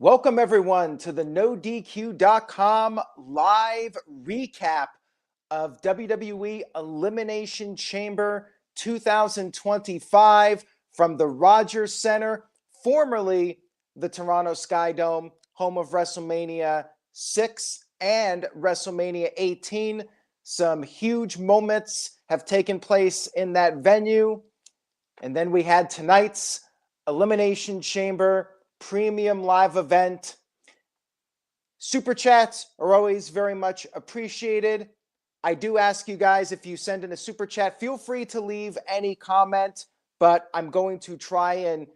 Welcome, everyone, to the NoDQ.com live recap of WWE Elimination Chamber 2025 from the Rogers Center, formerly the Toronto Sky Dome, home of WrestleMania 6 and WrestleMania 18. Some huge moments have taken place in that venue. And then we had tonight's Elimination Chamber premium live event. Super chats are always very much appreciated. I do ask you guys, if you send in a super chat, feel free to leave any comment, but I'm going to try and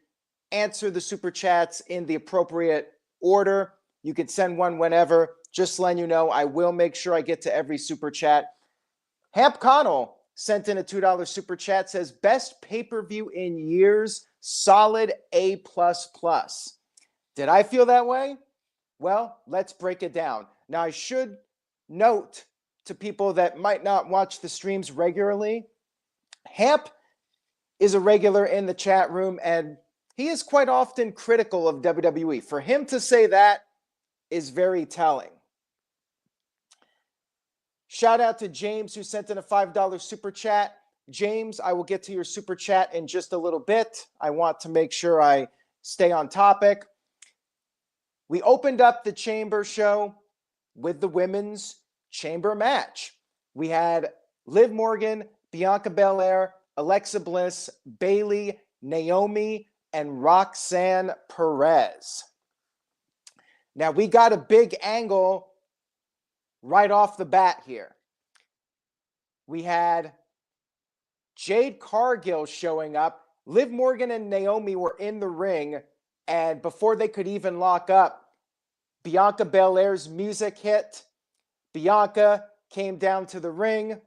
answer the super chats in the appropriate order. You can send one whenever. Just letting you know, I will make sure I get to every super chat. Hamp Connell sent in a $2 super chat, says, best pay-per-view in years, solid A++. Did I feel that way? Well, let's break it down. Now, I should note to people that might not watch the streams regularly, Hamp is a regular in the chat room, and he is quite often critical of WWE. For him to say that is very telling. Shout out to James, who sent in a $5 super chat. James, I will get to your super chat in just a little bit. I want to make sure I stay on topic. We opened up the Chamber show with the women's Chamber match. We had Liv Morgan, Bianca Belair, Alexa Bliss, Bayley, Naomi, and Roxanne Perez. Now, we got a big angle right off the bat here. We had Jade Cargill showing up. Liv Morgan and Naomi were in the ring, and before they could even lock up, Bianca Belair's music hit. Bianca came down to the ring.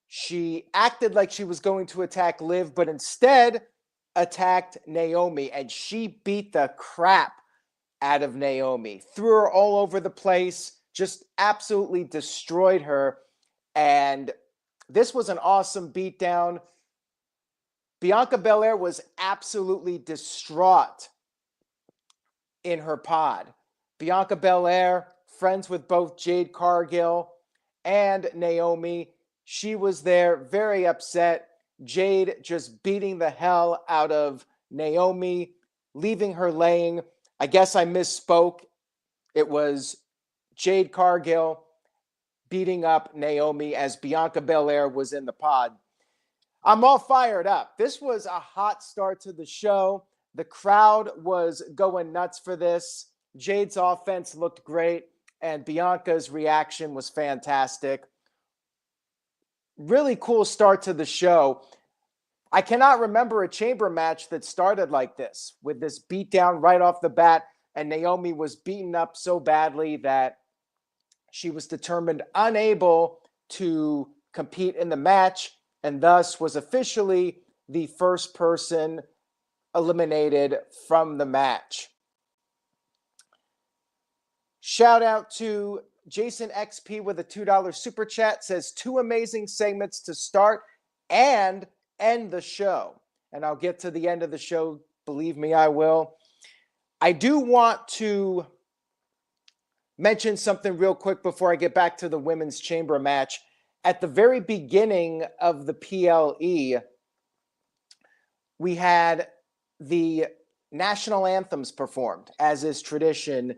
She acted like she was going to attack Liv, but instead attacked Naomi, and she beat the crap out of Naomi. Threw her all over the place, just absolutely destroyed her, and this was an awesome beatdown. Bianca Belair was absolutely distraught in her pod. Bianca Belair, friends with both Jade Cargill and Naomi. She was there, very upset. Jade just beating the hell out of Naomi, leaving her laying. I guess I misspoke. It was Jade Cargill beating up Naomi as Bianca Belair was in the pod. I'm all fired up. This was a hot start to the show. The crowd was going nuts for this. Jade's offense looked great, and Bianca's reaction was fantastic. Really cool start to the show. I cannot remember a chamber match that started like this, with this beatdown right off the bat, and Naomi was beaten up so badly that she was determined unable to compete in the match, and thus was officially the first person eliminated from the match. Shout out to Jason XP with a $2 super chat, says, two amazing segments to start and end the show. And I'll get to the end of the show. Believe me, I will. I do want to mention something real quick before I get back to the women's chamber match. At the very beginning of the PLE, we had the national anthems performed, as is tradition.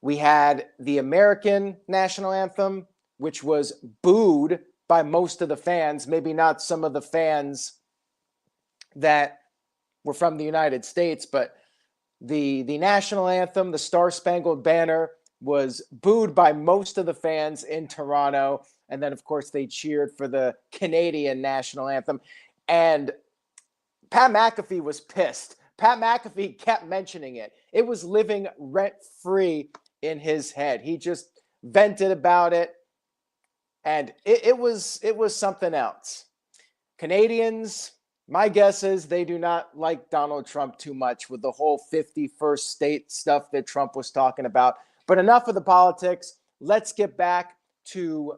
We had the American national anthem, which was booed by most of the fans, maybe not some of the fans that were from the United States, but the national anthem, the Star Spangled Banner, was booed by most of the fans in Toronto. And then, of course, they cheered for the Canadian national anthem. And Pat McAfee was pissed. Pat McAfee kept mentioning it. It was living rent-free in his head. He just vented about it. And it was something else. Canadians, my guess is they do not like Donald Trump too much with the whole 51st state stuff that Trump was talking about. But enough of the politics. Let's get back to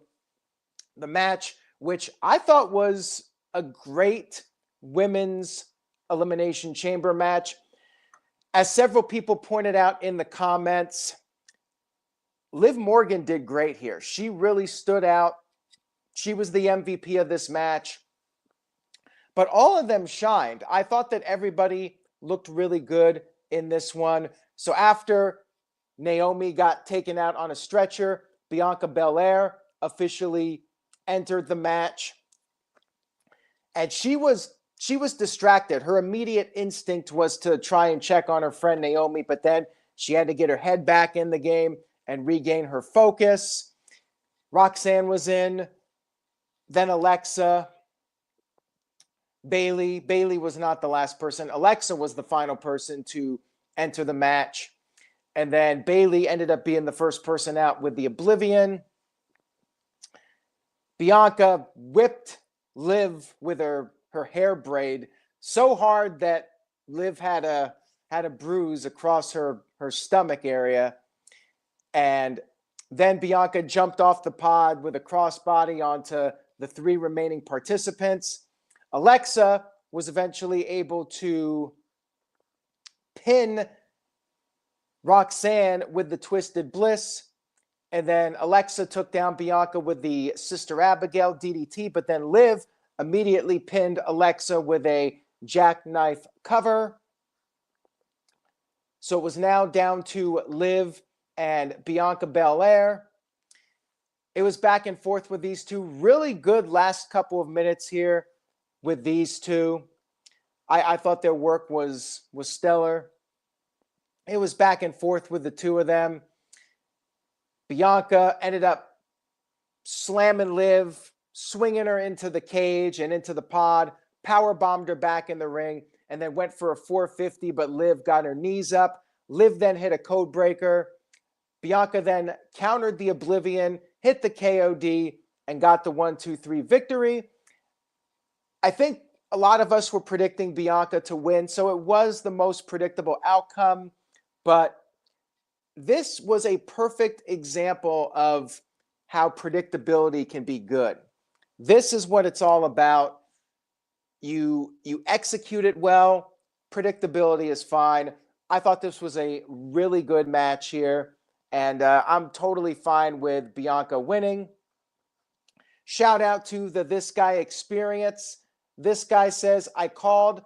the match, which I thought was a great women's Elimination Chamber match. As several people pointed out in the comments, Liv Morgan did great here. She really stood out. She was the MVP of this match. But all of them shined. I thought that everybody looked really good in this one. So after Naomi got taken out on a stretcher, Bianca Belair officially entered the match. And she was distracted. Her immediate instinct was to try and check on her friend Naomi, but then she had to get her head back in the game and regain her focus. Roxanne was in, then Alexa, Bayley. Bayley was not the last person. Alexa was the final person to enter the match. And then Bayley ended up being the first person out with the Oblivion. Bianca whipped Liv with her hair braid so hard that Liv had a bruise across her stomach area. And then Bianca jumped off the pod with a crossbody onto the three remaining participants. Alexa was eventually able to pin Roxanne with the Twisted Bliss. And then Alexa took down Bianca with the Sister Abigail DDT, but then Liv immediately pinned Alexa with a jackknife cover. So it was now down to Liv and Bianca Belair. It was back and forth with these two. Really good last couple of minutes here with these two. I thought their work was stellar. It was back and forth with the two of them. Bianca ended up slamming Liv, swinging her into the cage and into the pod, power bombed her back in the ring, and then went for a 450, but Liv got her knees up. Liv then hit a code breaker. Bianca then countered the Oblivion, hit the KOD, and got the 1-2-3 victory. I think a lot of us were predicting Bianca to win, so it was the most predictable outcome, but this was a perfect example of how predictability can be good. This is what it's all about. You execute it well, predictability is fine. I thought this was a really good match here, and I'm totally fine with Bianca winning. Shout out to the This Guy Experience. This guy says, I called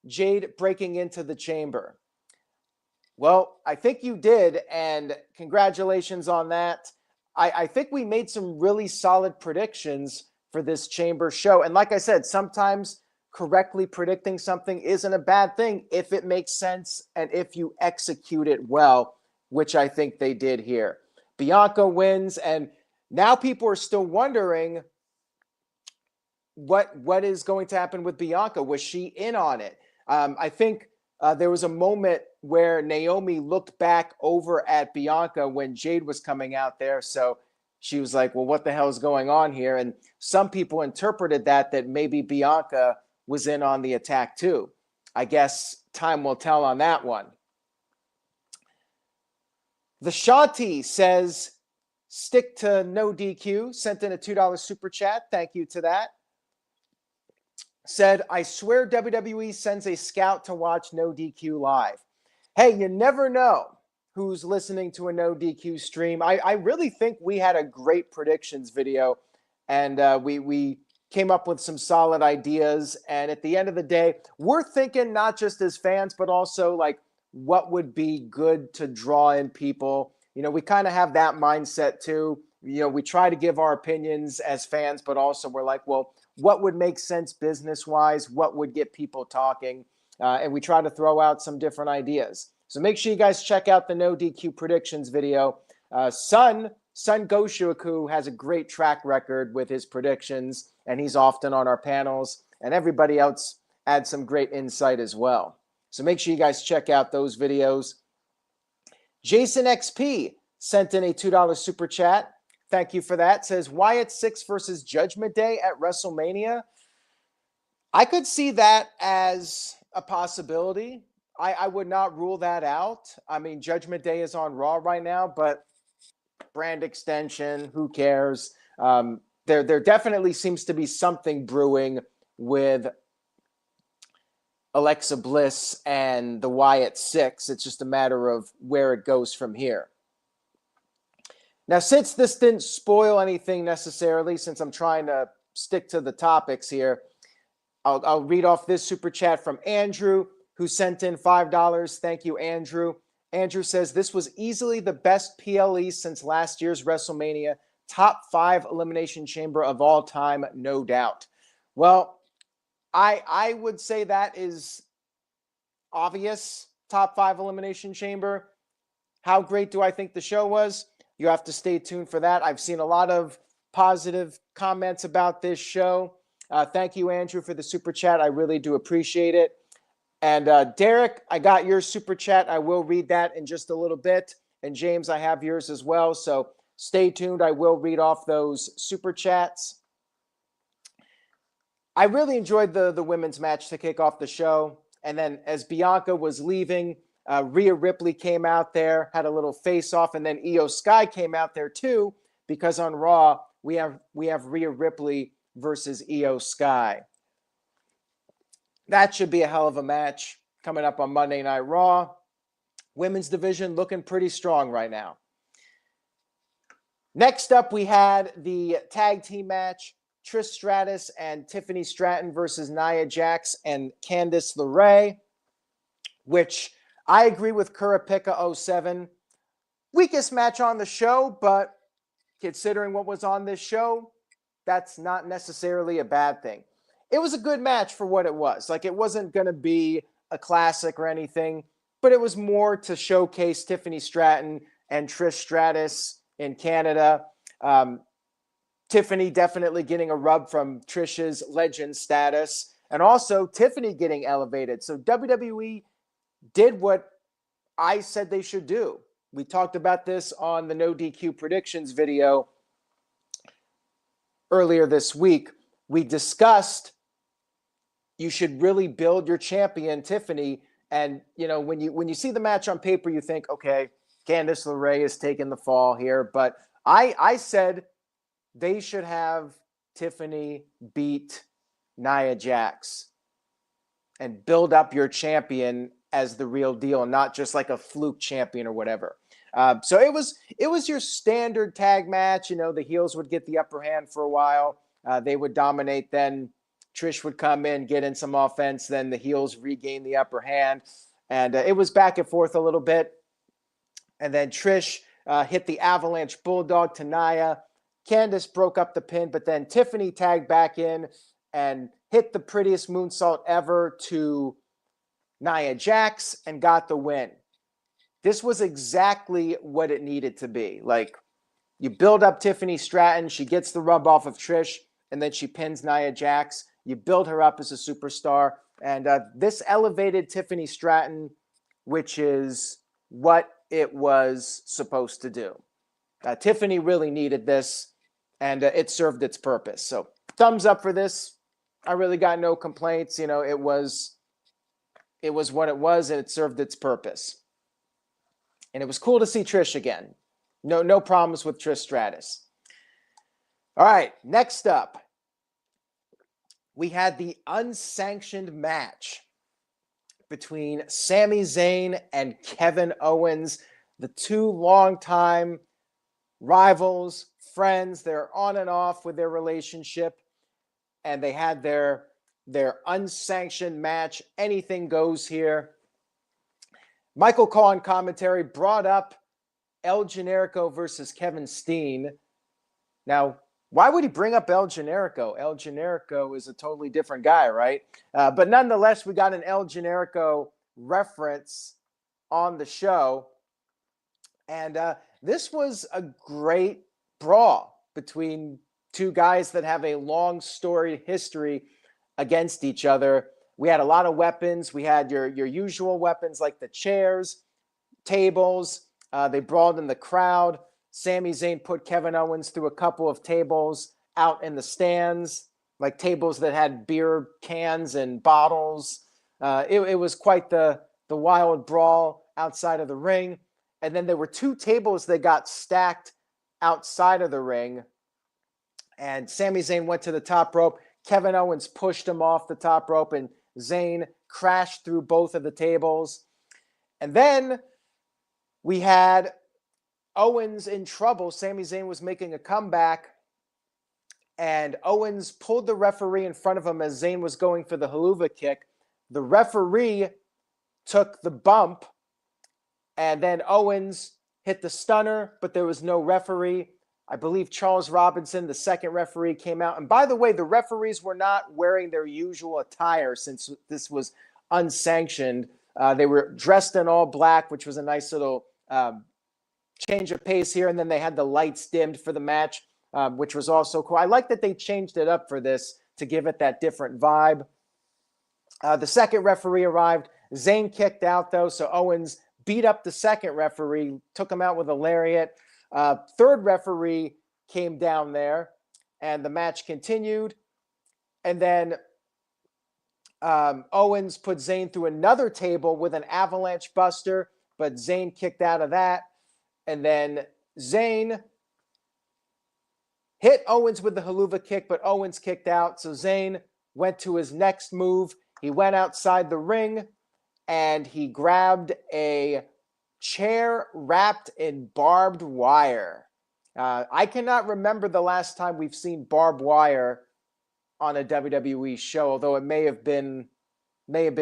Jade breaking into the chamber. Well, I think you did, and congratulations on that. I think we made some really solid predictions for this chamber show. And like I said, sometimes correctly predicting something isn't a bad thing if it makes sense and if you execute it well, which I think they did here. Bianca wins, and now people are still wondering what is going to happen with Bianca. Was she in on it? I think there was a moment where Naomi looked back over at Bianca when Jade was coming out there. So she was like, well, what the hell is going on here? And some people interpreted that maybe Bianca was in on the attack too. I guess time will tell on that one. The Shanti says, stick to no DQ, sent in a $2 super chat. Thank you to that. Said, I swear WWE sends a scout to watch No DQ live. Hey, you never know who's listening to a No DQ stream. I really think we had a great predictions video, and we came up with some solid ideas. And at the end of the day, we're thinking not just as fans, but also like what would be good to draw in people. You know, we kind of have that mindset too. You know, we try to give our opinions as fans, but also we're like, well, what would make sense business-wise? What would get people talking? And we try to throw out some different ideas. So make sure you guys check out the No DQ predictions video. Sun Goshoku has a great track record with his predictions, and he's often on our panels. And everybody else adds some great insight as well. So make sure you guys check out those videos. Jason XP sent in a $2 super chat. Thank you for that. Says Wyatt 6 versus Judgment Day at WrestleMania. I could see that as a possibility. I would not rule that out. I mean, Judgment Day is on Raw right now, but brand extension, who cares? There definitely seems to be something brewing with Alexa Bliss and the Wyatt Six. It's just a matter of where it goes from here. Now, since this didn't spoil anything necessarily, since I'm trying to stick to the topics here, I'll read off this super chat from Andrew, who sent in $5. Thank you, Andrew. Andrew says, this was easily the best PLE since last year's WrestleMania. Top 5 Elimination Chamber of all time, no doubt. Well, I would say that is obvious. Top 5 Elimination Chamber. How great do I think the show was? You have to stay tuned for that. I've seen a lot of positive comments about this show. Thank you, Andrew, for the super chat. I really do appreciate it. And Derek, I got your super chat. I will read that in just a little bit. And James, I have yours as well. So stay tuned. I will read off those super chats. I really enjoyed the women's match to kick off the show. And then as Bianca was leaving, Rhea Ripley came out there, had a little face-off, and then Io Sky came out there too, because on Raw, we have Rhea Ripley versus Io Sky. That should be a hell of a match coming up on Monday Night Raw. Women's division looking pretty strong right now. Next up, we had the tag team match. Trish Stratus and Tiffany Stratton versus Nia Jax and Candace LeRae, which I agree with Kurapika 07. Weakest match on the show, but considering what was on this show, that's not necessarily a bad thing. It was a good match for what it was. Like, it wasn't going to be a classic or anything, but it was more to showcase Tiffany Stratton and Trish Stratus in Canada. Tiffany definitely getting a rub from Trish's legend status, and also Tiffany getting elevated. So WWE did what I said they should do. We talked about this on the No DQ predictions video earlier this week. We discussed you should really build your champion, Tiffany. And, you know, when you see the match on paper, you think, okay, Candace LeRae is taking the fall here. But I said they should have Tiffany beat Nia Jax and build up your champion as the real deal, not just like a fluke champion or whatever. So it was your standard tag match. You know, the heels would get the upper hand for a while. They would dominate. Then Trish would come in, get in some offense. Then the heels regain the upper hand. And it was back and forth a little bit. And then Trish hit the Avalanche Bulldog to Nia. Candace broke up the pin, but then Tiffany tagged back in and hit the prettiest moonsault ever to Nia Jax and got the win. This was exactly what it needed to be. Like, you build up Tiffany Stratton, she gets the rub off of Trish, and then she pins Nia Jax. You build her up as a superstar, and this elevated Tiffany Stratton, which is what it was supposed to do. Tiffany really needed this, and it served its purpose. So thumbs up for this. I really got no complaints. You know, it was what it was, and it served its purpose. And it was cool to see Trish again. No problems with Trish Stratus. All right, next up, we had the unsanctioned match between Sami Zayn and Kevin Owens, the two longtime rivals, friends. They're on and off with their relationship, and they had their unsanctioned match. Anything goes here. Michael Cole on commentary brought up El Generico versus Kevin Steen. Now, why would he bring up El Generico? El Generico is a totally different guy, right? But nonetheless, we got an El Generico reference on the show. And this was a great brawl between two guys that have a long storied history against each other. We had a lot of weapons. We had your usual weapons like the chairs, tables. They brawled in the crowd. Sami Zayn put Kevin Owens through a couple of tables out in the stands, like tables that had beer cans and bottles. It was quite the wild brawl outside of the ring. And then there were two tables that got stacked outside of the ring. And Sami Zayn went to the top rope. Kevin Owens pushed him off the top rope, and Zayn crashed through both of the tables. And then we had Owens in trouble. Sami Zayn was making a comeback, and Owens pulled the referee in front of him as Zayn was going for the haluva kick. The referee took the bump, and then Owens hit the stunner, but there was no referee. I believe Charles Robinson, the second referee, came out. And by the way, the referees were not wearing their usual attire since this was unsanctioned. They were dressed in all black, which was a nice little change of pace here. And then they had the lights dimmed for the match, which was also cool. I like that they changed it up for this to give it that different vibe. The second referee arrived. Zayn kicked out, though, so Owens beat up the second referee, took him out with a lariat. Third referee came down there, and the match continued. And then Owens put Zayn through another table with an avalanche buster, but Zayn kicked out of that. And then Zayn hit Owens with the haluva kick, but Owens kicked out. So Zayn went to his next move. He went outside the ring, and he grabbed a chair wrapped in barbed wire. I cannot remember the last time we've seen barbed wire on a WWE show, although it may have been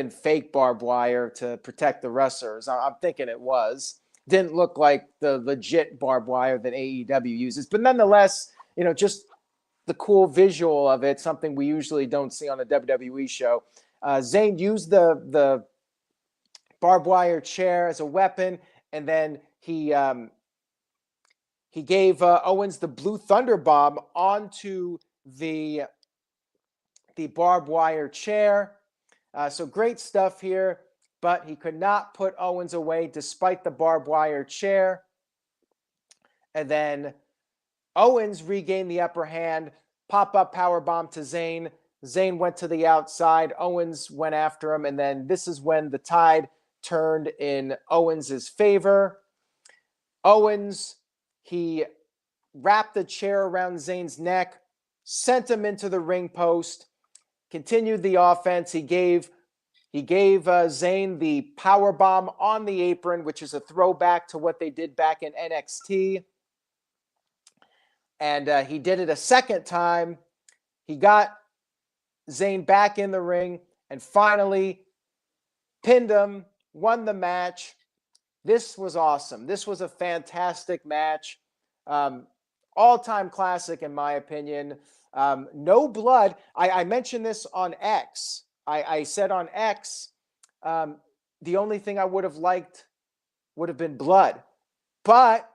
fake barbed wire to protect the wrestlers. I'm thinking it was. Didn't look like the legit barbed wire that AEW uses, but nonetheless, just the cool visual of it, something we usually don't see on a WWE show. Zayn used the barbed wire chair as a weapon, and then he gave Owens the Blue Thunder Bomb onto the barbed wire chair. So great stuff here, but he could not put Owens away despite the barbed wire chair. And then Owens regained the upper hand, pop-up powerbomb to Zayn. Zayn went to the outside. Owens went after him, and then this is when the tide turned in Owens' favor. Owens, he wrapped the chair around Zayn's neck, sent him into the ring post, continued the offense. He gave Zayn the powerbomb on the apron, which is a throwback to what they did back in NXT. And he did it a second time. He got Zayn back in the ring and finally pinned him, won the match. This was awesome. This was a fantastic match. All-time classic, in my opinion. No blood. I mentioned this on X. I said on X, the only thing I would have liked would have been blood. But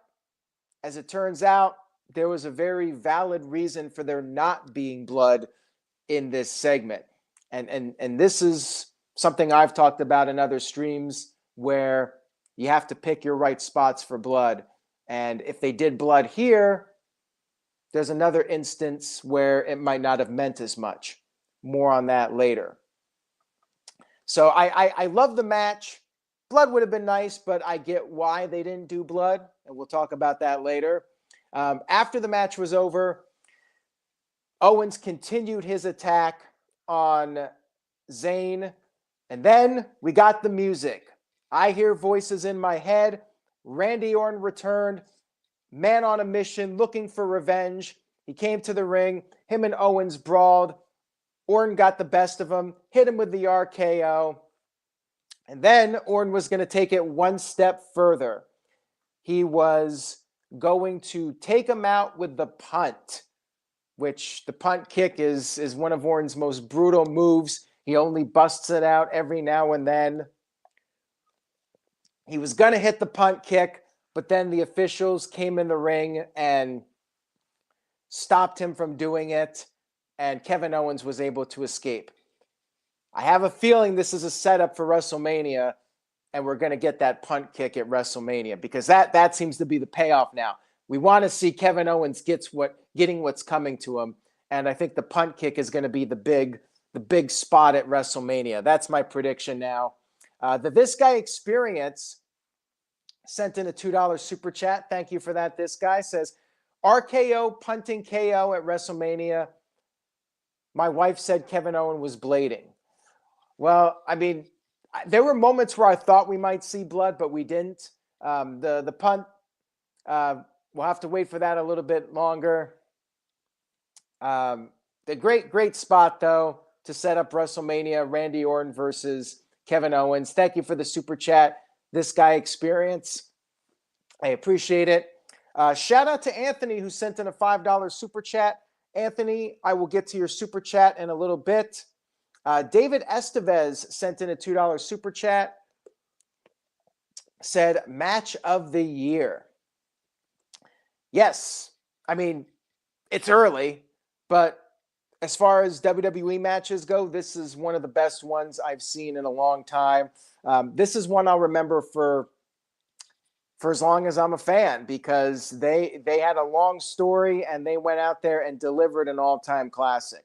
as it turns out, there was a very valid reason for there not being blood in this segment. And this is something I've talked about in other streams where you have to pick your right spots for blood. And if they did blood here, there's another instance where it might not have meant as much. More on that later. So I love the match. Blood would have been nice, but I get why they didn't do blood, and we'll talk about that later. After the match was over, Owens continued his attack on Zayn, and then we got the music. I hear voices in my head. Randy Orton returned, man on a mission, looking for revenge. He came to the ring. Him and Owens brawled. Orton got the best of him, hit him with the RKO. And then Orton was going to take it one step further. He was going to take him out with the punt, which the punt kick is one of Orton's most brutal moves. He only busts it out every now and then. He was going to hit the punt kick, but then the officials came in the ring and stopped him from doing it, and Kevin Owens was able to escape. I have a feeling this is a setup for WrestleMania, and we're going to get that punt kick at WrestleMania because that seems to be the payoff now. We want to see Kevin Owens getting what's coming to him, and I think the punt kick is going to be the big spot at WrestleMania. That's my prediction now. The This Guy Experience sent in a $2 super chat. Thank you for that. This guy says, RKO punting KO at WrestleMania. My wife said Kevin Owens was blading. Well, I mean, there were moments where I thought we might see blood, but we didn't. The punt, we'll have to wait for that a little bit longer. The great spot, though, to set up WrestleMania, Randy Orton versus Kevin Owens. Thank you for the super chat, This Guy Experience. I appreciate it. Shout out to Anthony, who sent in a $5 super chat. Anthony, I will get to your super chat in a little bit. David Estevez sent in a $2 super chat. Said, match of the year. Yes, I mean, it's early, but as far as WWE matches go, this is one of the best ones I've seen in a long time. This is one I'll remember for as long as I'm a fan, because they had a long story and they went out there and delivered an all-time classic.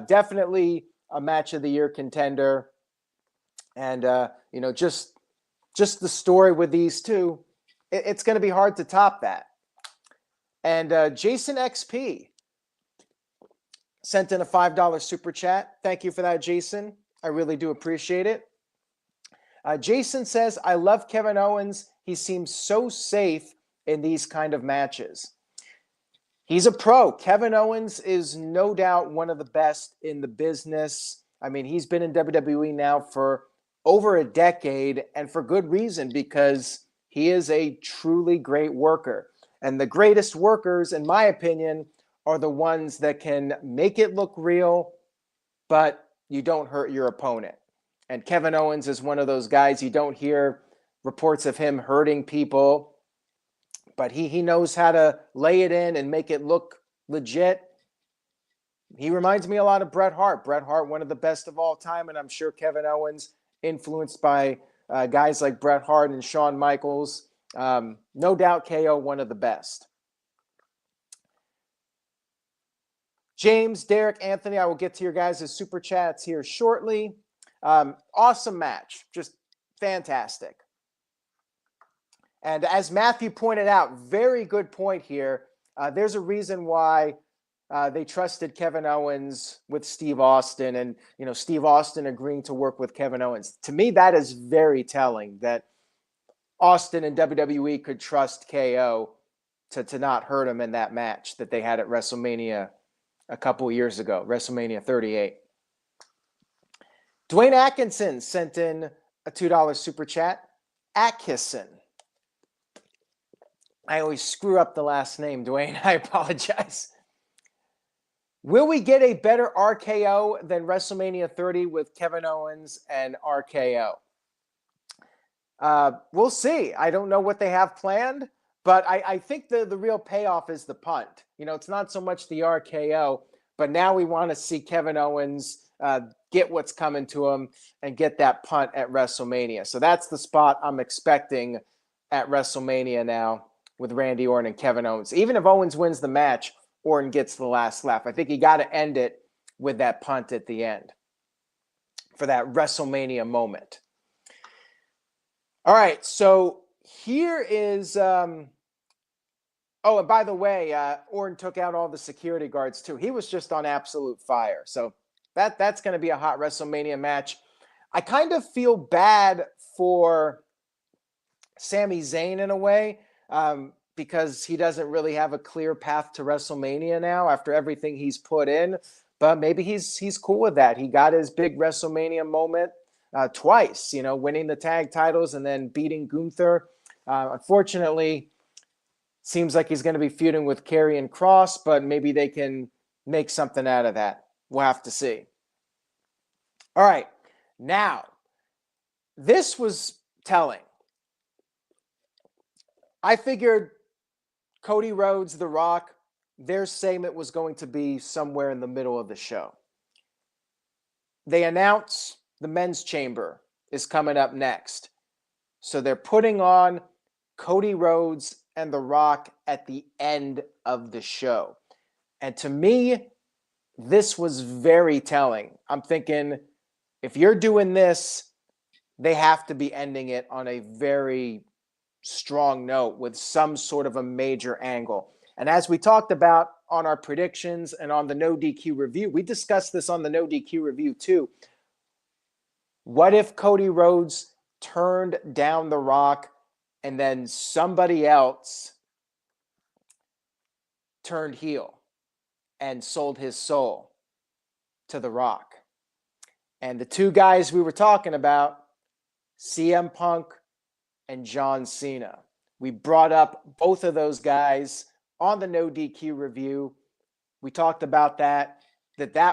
Definitely a match of the year contender. And, just the story with these two, it's going to be hard to top that. And Jason XP sent in a $5 super chat. Thank you for that, Jason. I really do appreciate it. Jason says, I love Kevin Owens. He seems so safe in these kind of matches. He's a pro. Kevin Owens is no doubt one of the best in the business. I mean, he's been in WWE now for over a decade, and for good reason, because he is a truly great worker. And the greatest workers, in my opinion, are the ones that can make it look real, but you don't hurt your opponent. And Kevin Owens is one of those guys. You don't hear reports of him hurting people, but he knows how to lay it in and make it look legit. He reminds me a lot of Bret Hart. Bret Hart, one of the best of all time, and I'm sure Kevin Owens, influenced by guys like Bret Hart and Shawn Michaels. No doubt KO, one of the best. James, Derek, Anthony, I will get to your guys' super chats here shortly. Awesome match. Just fantastic. And as Matthew pointed out, very good point here. There's a reason why they trusted Kevin Owens with Steve Austin, and Steve Austin agreeing to work with Kevin Owens. To me, that is very telling that Austin and WWE could trust KO to not hurt him in that match that they had at WrestleMania a couple years ago, WrestleMania 38. Dwayne Atkinson sent in a $2 super chat. Atkinson. I always screw up the last name, Dwayne. I apologize. Will we get a better RKO than WrestleMania 30 with Kevin Owens and RKO? We'll see. I don't know what they have planned, but I think the real payoff is the punt. It's not so much the RKO, but now we want to see Kevin Owens get what's coming to him and get that punt at WrestleMania. So that's the spot I'm expecting at WrestleMania now with Randy Orton and Kevin Owens. Even if Owens wins the match, Orton gets the last laugh. I think you got to end it with that punt at the end for that WrestleMania moment. All right, so here is and by the way, Orton took out all the security guards too. He was just on absolute fire. So that's going to be a hot WrestleMania match. I kind of feel bad for Sami Zayn in a way, because he doesn't really have a clear path to WrestleMania now after everything he's put in. But maybe he's cool with that. He got his big WrestleMania moment twice, winning the tag titles and then beating Gunther. Unfortunately, seems like he's going to be feuding with Karrion Kross, but maybe they can make something out of that. We'll have to see. All right. Now, this was telling. I figured Cody Rhodes, The Rock, their segment was going to be somewhere in the middle of the show. They announce the men's chamber is coming up next. So they're putting on Cody Rhodes and The Rock at the end of the show. And to me, this was very telling. I'm thinking, if you're doing this, they have to be ending it on a very strong note with some sort of a major angle. And as we talked about on our predictions and on the No DQ review. We discussed this on the No DQ review too. What if Cody Rhodes turned down The Rock and then somebody else turned heel and sold his soul to The Rock? And the two guys we were talking about, CM Punk and John Cena. We brought up both of those guys on the No DQ review. We talked about that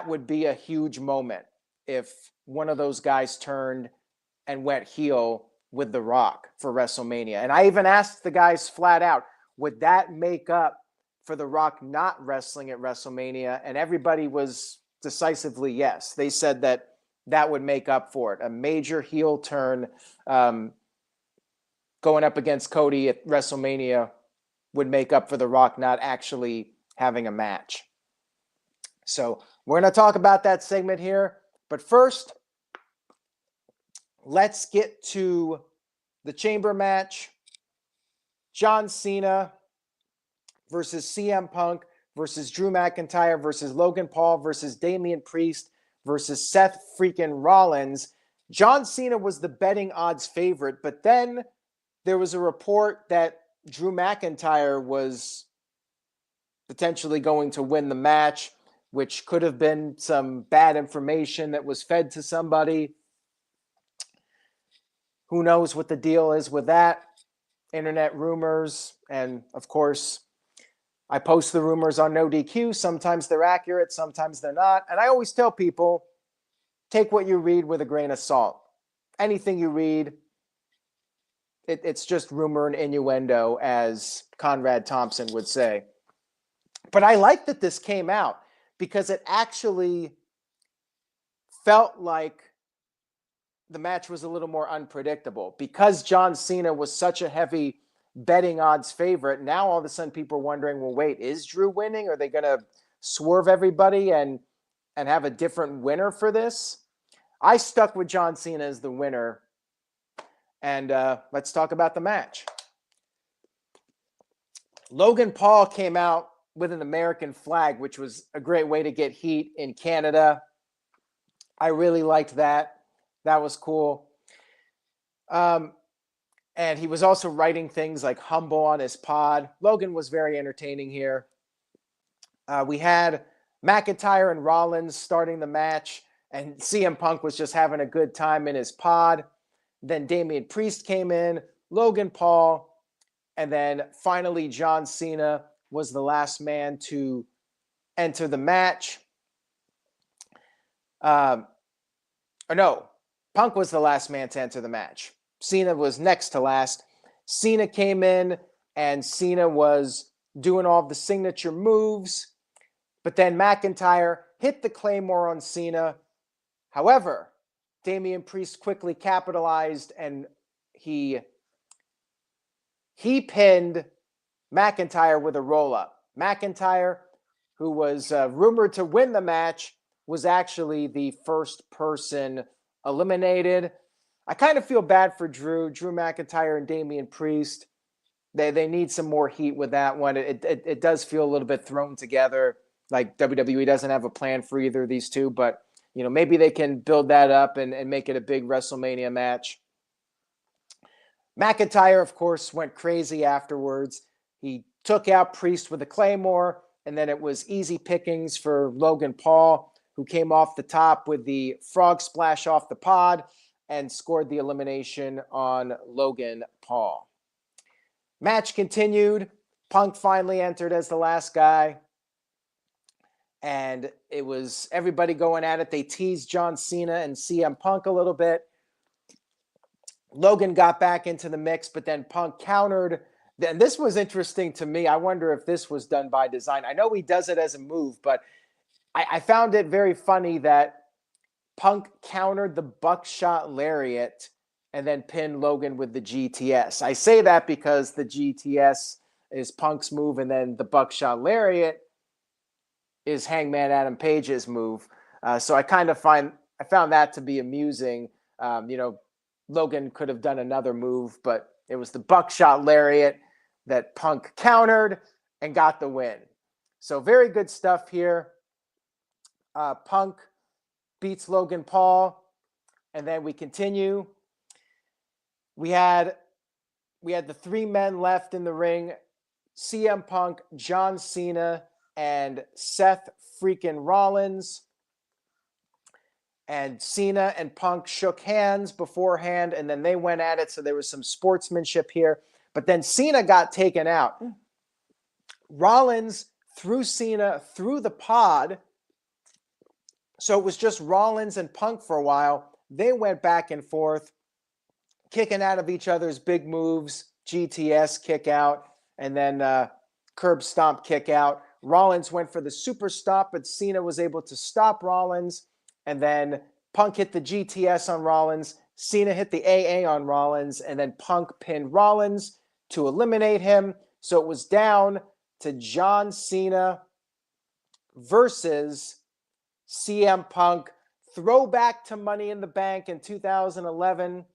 would be a huge moment if one of those guys turned and went heel with The Rock for WrestleMania. And I even asked the guys flat out, would that make up for The Rock not wrestling at WrestleMania? And everybody was decisively yes. They said that would make up for it. A major heel turn going up against Cody at WrestleMania would make up for The Rock not actually having a match. So we're going to talk about that segment here. But first, let's get to the chamber match. John Cena versus CM Punk versus Drew McIntyre versus Logan Paul versus Damian Priest versus Seth freaking Rollins. John Cena was the betting odds favorite, but then there was a report that Drew McIntyre was potentially going to win the match, which could have been some bad information that was fed to somebody. Who knows what the deal is with that? Internet rumors. And of course, I post the rumors on No DQ. Sometimes they're accurate, sometimes they're not. And I always tell people, take what you read with a grain of salt. Anything you read, it's just rumor and innuendo, as Conrad Thompson would say. But I like that this came out because it actually felt like the match was a little more unpredictable. Because John Cena was such a heavy betting odds favorite, now all of a sudden people are wondering, well, wait, is Drew winning? Are they going to swerve everybody and have a different winner for this? I stuck with John Cena as the winner. And let's talk about the match. Logan Paul came out with an American flag, which was a great way to get heat in Canada. I really liked that. That was cool. And he was also writing things like humble on his pod. Logan was very entertaining here. We had McIntyre and Rollins starting the match, and CM Punk was just having a good time in his pod. Then Damian Priest came in, Logan Paul, and then finally John Cena was the last man to enter the match. Punk was the last man to enter the match. Cena was next to last. Cena came in, and Cena was doing all of the signature moves, but then McIntyre hit the Claymore on Cena. However, Damian Priest quickly capitalized, and he pinned McIntyre with a roll-up. McIntyre, who was rumored to win the match, was actually the first person eliminated. I kind of feel bad for Drew McIntyre and Damian Priest. They need some more heat with that one. It does feel a little bit thrown together, like WWE doesn't have a plan for either of these two, but maybe they can build that up and make it a big WrestleMania match. McIntyre, of course, went crazy afterwards. He took out Priest with a Claymore, and then it was easy pickings for Logan Paul, who came off the top with the frog splash off the pod and scored the elimination on Logan Paul. Match continued. Punk finally entered as the last guy. And it was everybody going at it. They teased John Cena and CM Punk a little bit. Logan got back into the mix, but then Punk countered. And this was interesting to me. I wonder if this was done by design. I know he does it as a move, but I found it very funny that Punk countered the buckshot lariat and then pinned Logan with the GTS. I say that because the GTS is Punk's move, and then the buckshot lariat is Hangman Adam Page's move. So I found that to be amusing. Logan could have done another move, but it was the buckshot lariat that Punk countered and got the win. So very good stuff here. Punk beats Logan Paul, and then we continue. We had the three men left in the ring: CM Punk, John Cena, and Seth freaking Rollins. And Cena and Punk shook hands beforehand, and then they went at it, so there was some sportsmanship here. But then Cena got taken out. Rollins threw Cena through the pod, so it was just Rollins and Punk for a while. They went back and forth, kicking out of each other's big moves, GTS kick out, and then curb stomp kick out. Rollins went for the super stop, but Cena was able to stop Rollins. And then Punk hit the GTS on Rollins. Cena hit the AA on Rollins. And then Punk pinned Rollins to eliminate him. So it was down to John Cena versus CM Punk. Throwback to Money in the Bank in 2011.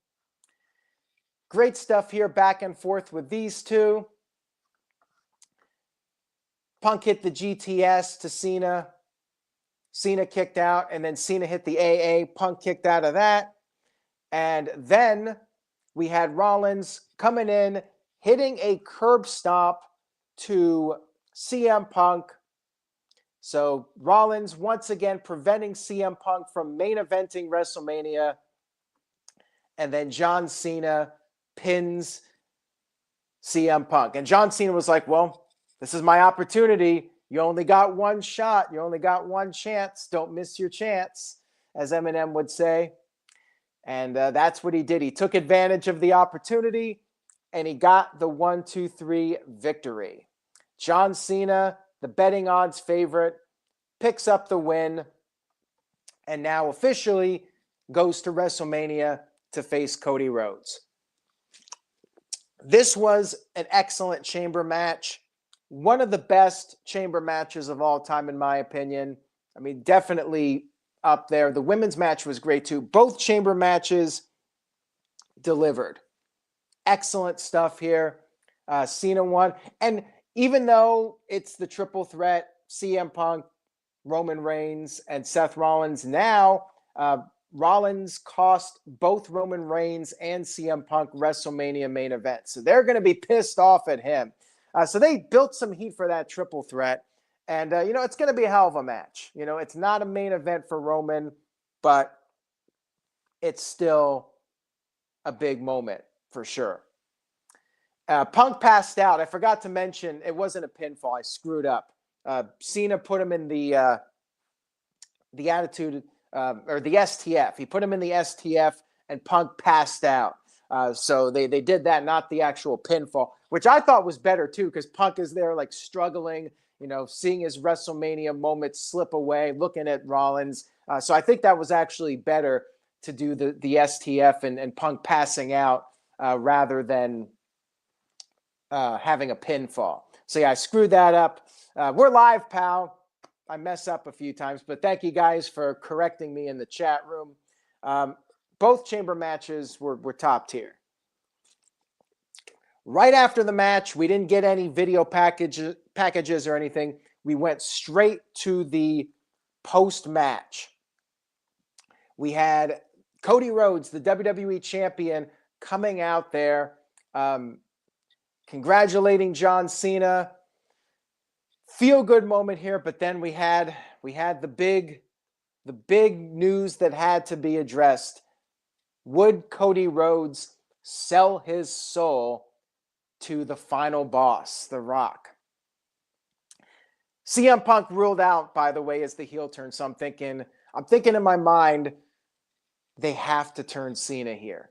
Great stuff here, back and forth with these two. Punk hit the GTS to Cena. Cena kicked out, and then Cena hit the AA. Punk kicked out of that. And then we had Rollins coming in, hitting a curb stomp to CM Punk. So Rollins once again preventing CM Punk from main eventing WrestleMania. And then John Cena pins CM Punk. And John Cena was like, well, this is my opportunity. You only got one shot. You only got one chance. Don't miss your chance, as Eminem would say. And that's what he did. He took advantage of the opportunity, and he got the 1-2-3 victory. John Cena, the betting odds favorite, picks up the win, and now officially goes to WrestleMania to face Cody Rhodes. This was an excellent chamber match. One of the best chamber matches of all time, in my opinion. I mean, definitely up there. The women's match was great too. Both chamber matches delivered. Excellent stuff here. Cena won. And even though it's the triple threat, CM Punk, Roman Reigns, and Seth Rollins, now Rollins cost both Roman Reigns and CM Punk WrestleMania main events. So they're going to be pissed off at him. So they built some heat for that triple threat. And, it's going to be a hell of a match. It's not a main event for Roman, but it's still a big moment for sure. Punk passed out. I forgot to mention, it wasn't a pinfall. I screwed up. Cena put him in the attitude, or the STF. He put him in the STF, and Punk passed out. So they did that, not the actual pinfall, which I thought was better too, because Punk is there like struggling, seeing his WrestleMania moment slip away, looking at Rollins. So I think that was actually better to do the STF and Punk passing out rather than having a pinfall. So yeah, I screwed that up. We're live, pal. I mess up a few times, but thank you guys for correcting me in the chat room. Both chamber matches were top tier. Right after the match, we didn't get any video packages or anything. We went straight to the post-match. We had Cody Rhodes, the WWE champion, coming out there, congratulating John Cena. Feel-good moment here, but then we had the big news that had to be addressed. Would Cody Rhodes sell his soul to the final boss, The Rock? CM Punk ruled out, by the way, as the heel turn. So I'm thinking in my mind, they have to turn Cena here.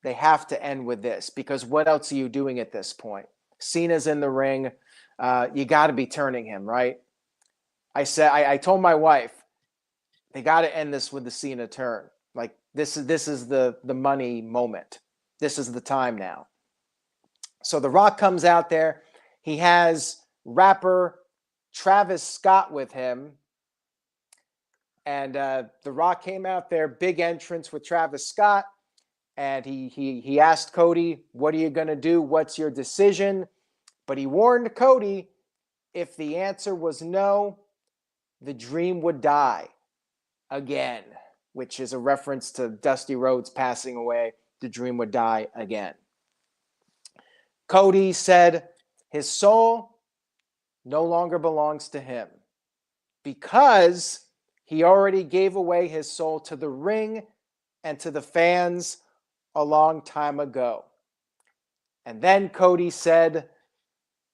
They have to end with this, because what else are you doing at this point? Cena's in the ring. You got to be turning him, right? I told my wife, they got to end this with the Cena turn. Like this is the money moment. This is the time now. So The Rock comes out there. He has rapper Travis Scott with him. And The Rock came out there, big entrance with Travis Scott. And he asked Cody, what are you going to do? What's your decision? But he warned Cody, if the answer was no, the dream would die again, which is a reference to Dusty Rhodes passing away. The dream would die again. Cody said his soul no longer belongs to him because he already gave away his soul to the ring and to the fans a long time ago. And then Cody said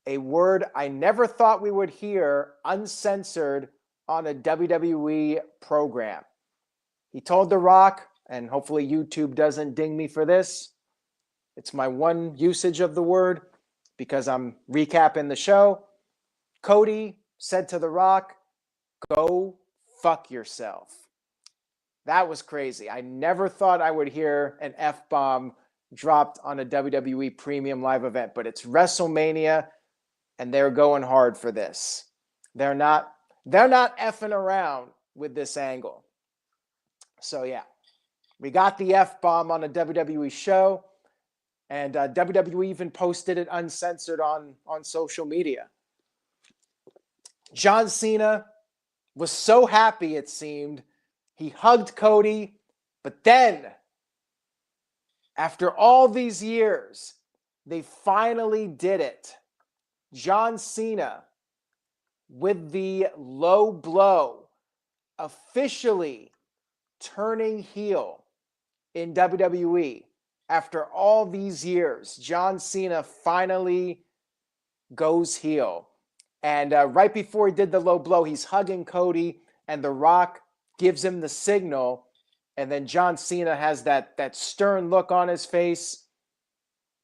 a word I never thought we would hear uncensored on a WWE program. He told The Rock, and hopefully YouTube doesn't ding me for this, it's my one usage of the word because I'm recapping the show. Cody said to The Rock, "Go fuck yourself." That was crazy. I never thought I would hear an F-bomb dropped on a WWE premium live event, but it's WrestleMania and they're going hard for this. They're not effing around with this angle. So yeah, we got the F-bomb on a WWE show, and WWE even posted it uncensored on social media. John Cena was so happy, it seemed. He hugged Cody, but then, after all these years, they finally did it. John Cena, with the low blow, officially turning heel in WWE. After all these years, John Cena finally goes heel. And right before he did the low blow, he's hugging Cody, and The Rock gives him the signal. And then John Cena has that stern look on his face,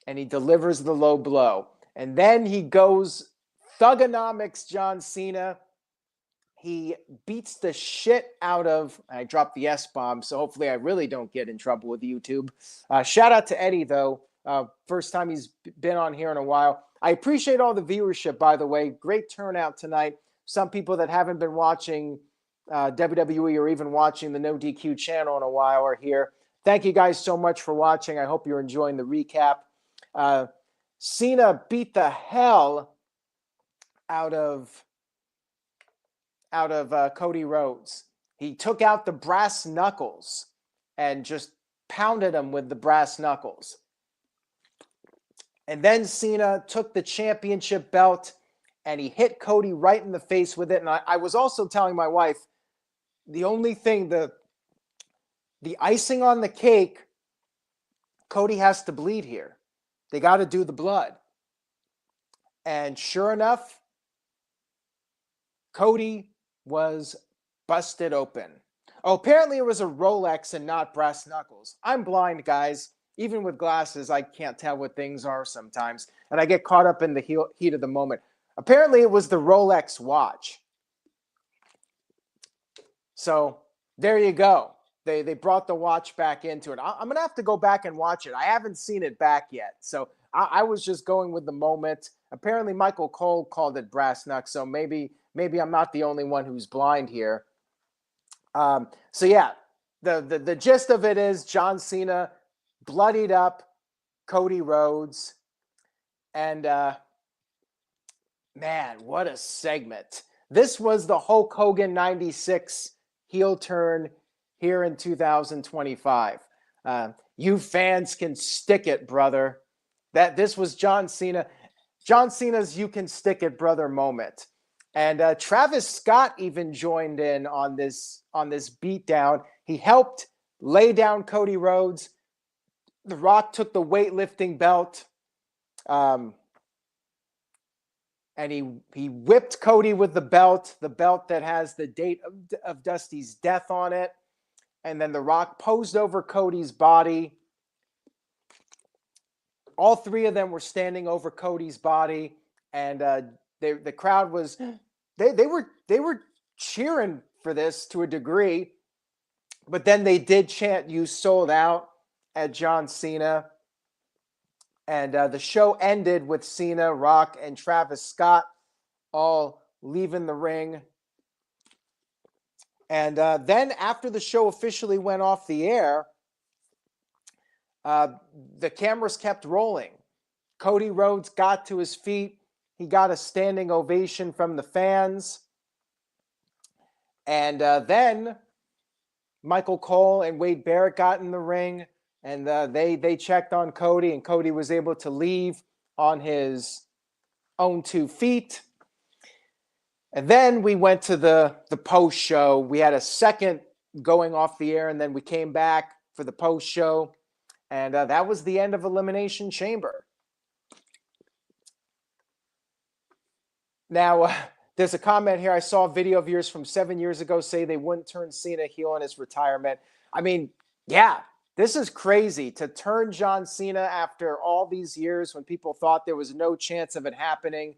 and he delivers the low blow. And then he goes Thugonomics John Cena. He beats the shit out of, I dropped the S-bomb, so hopefully I really don't get in trouble with YouTube. Shout out to Eddie, though. First time he's been on here in a while. I appreciate all the viewership, by the way. Great turnout tonight. Some people that haven't been watching WWE or even watching the No DQ channel in a while are here. Thank you guys so much for watching. I hope you're enjoying the recap. Cena beat the hell out of Cody Rhodes. He took out the brass knuckles and just pounded him with the brass knuckles. And then Cena took the championship belt and he hit Cody right in the face with it. And I was also telling my wife, the only thing, the icing on the cake, Cody has to bleed here. They got to do the blood. And sure enough, Cody was busted open. Oh, apparently it was a Rolex and not brass knuckles. I'm blind, guys. Even with glasses, I can't tell what things are sometimes. And I get caught up in the heat of the moment. Apparently it was the Rolex watch. So there you go. They brought the watch back into it. I'm going to have to go back and watch it. I haven't seen it back yet. So I was just going with the moment. Apparently Michael Cole called it brass knuck. So maybe I'm not the only one who's blind here. So yeah, the gist of it is John Cena bloodied up Cody Rhodes. And man, what a segment. This was the Hulk Hogan 96 heel turn here in 2025. You fans can stick it, brother. This was John Cena. John Cena's "you can stick it, brother" moment. And Travis Scott even joined in on this beatdown. He helped lay down Cody Rhodes. The Rock took the weightlifting belt, and he whipped Cody with the belt that has the date of Dusty's death on it. And then The Rock posed over Cody's body. All three of them were standing over Cody's body, and the crowd was they were cheering for this to a degree, but then they did chant "You sold out" at John Cena, and the show ended with Cena, Rock, and Travis Scott all leaving the ring. And then after the show officially went off the air, the cameras kept rolling. Cody Rhodes got to his feet. He got a standing ovation from the fans. And then Michael Cole and Wade Barrett got in the ring, and they checked on Cody, and Cody was able to leave on his own 2 feet. And then we went to the post show. We had a second going off the air, and then we came back for the post show, and that was the end of Elimination Chamber. Now, there's a comment here. I saw a video of yours from 7 years ago say they wouldn't turn Cena heel in his retirement. I mean, yeah, this is crazy to turn John Cena after all these years when people thought there was no chance of it happening.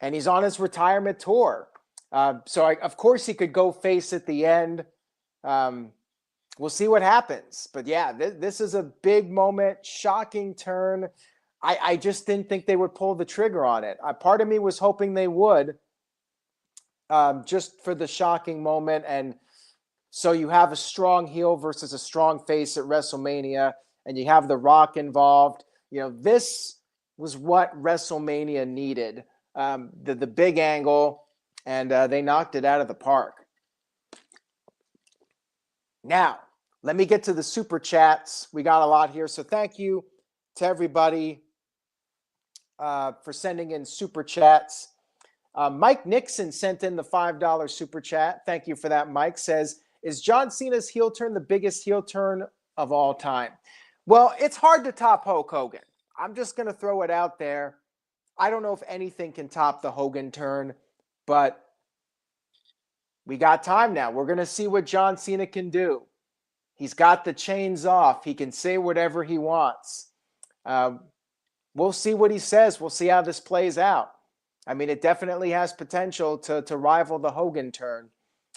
And he's on his retirement tour. Of course, he could go face at the end. We'll see what happens. But yeah, this is a big moment, shocking turn. I just didn't think they would pull the trigger on it. Part of me was hoping they would, just for the shocking moment. And so you have a strong heel versus a strong face at WrestleMania, and you have The Rock involved. You know, this was what WrestleMania needed, the big angle, and they knocked it out of the park. Now, let me get to the super chats. We got a lot here, so thank you to everybody for sending in super chats. Mike Nixon sent in the $5 super chat. Thank you for that, Mike. Says, is John Cena's heel turn the biggest heel turn of all time? Well, it's hard to top Hulk Hogan. I'm just going to throw it out there. I don't know if anything can top the Hogan turn, but we got time now. We're going to see what John Cena can do. He's got the chains off. He can say whatever he wants. We'll see what he says. We'll see how this plays out. I mean, it definitely has potential to rival the Hogan turn.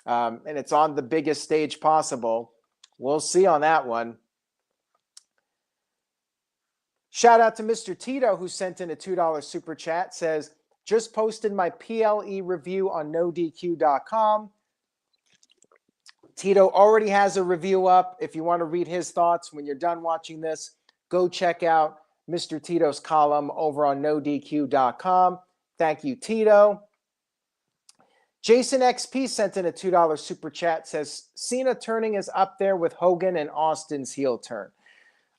And it's on the biggest stage possible. We'll see on that one. Shout out to Mr. Tito, who sent in a $2 super chat. Says, just posted my PLE review on NoDQ.com. Tito already has a review up. If you want to read his thoughts when you're done watching this, go check out Mr. Tito's column over on NoDQ.com. Thank you, Tito. Jason XP sent in a $2 super chat. Says, Cena turning is up there with Hogan and Austin's heel turn.